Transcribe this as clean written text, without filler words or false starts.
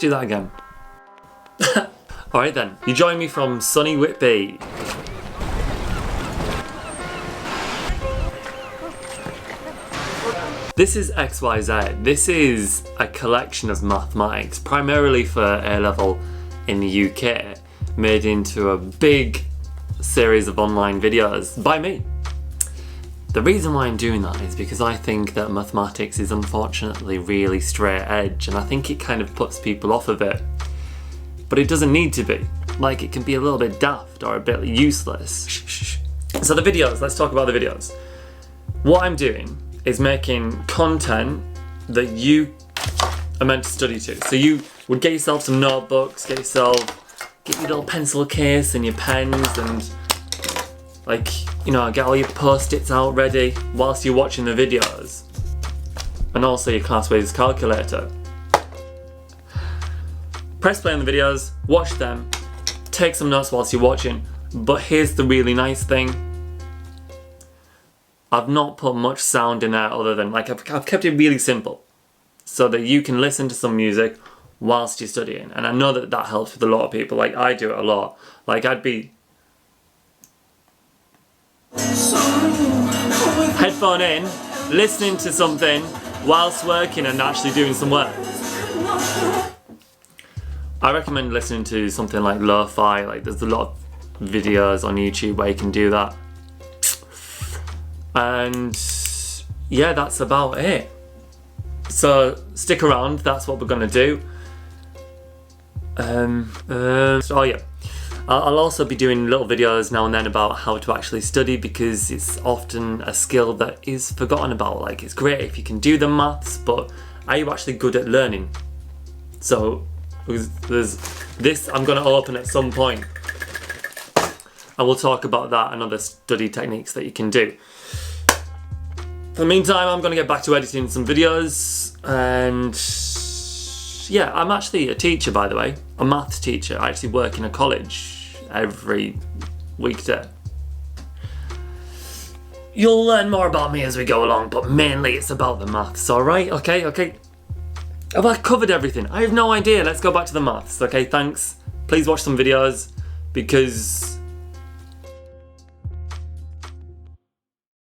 do that again. Alright then, you join me from sunny Whitby. This is XYZ. This is a collection of mathematics, primarily for A-level in the UK, made into a big series of online videos by me. The reason why I'm doing that is because I think that mathematics is unfortunately really straight edge, and I think it kind of puts people off of it. But it doesn't need to be. Like, it can be a little bit daft or a bit useless. So the videos, let's talk about the videos. What I'm doing is making content that you are meant to study to. So you would get yourself some notebooks, get your little pencil case and your pens, and like, you know, get all your post-its out ready whilst you're watching the videos. And also your classways calculator. Press play on the videos, watch them, take some notes whilst you're watching, but here's the really nice thing. I've not put much sound in there other than, like, I've kept it really simple so that you can listen to some music whilst you're studying. And I know that that helps with a lot of people. Like, I do it a lot. Like, I'd be headphone in, listening to something whilst working and actually doing some work. I recommend listening to something like lo-fi. Like, there's a lot of videos on YouTube where you can do that. And yeah, that's about it. So stick around, that's what we're gonna do. So yeah, I'll also be doing little videos now and then about how to actually study, because it's often a skill that is forgotten about. Like, it's great if you can do the maths, but are you actually good at learning? So there's this I'm gonna open at some point, and we'll talk about that and other study techniques that you can do. For the meantime, I'm gonna get back to editing some videos, and yeah, I'm actually a teacher, by the way, a maths teacher. I actually work in a college every weekday. You'll learn more about me as we go along, but mainly it's about the maths, alright? Okay. Have I covered everything? I have no idea. Let's go back to the maths, okay? Thanks. Please watch some videos, because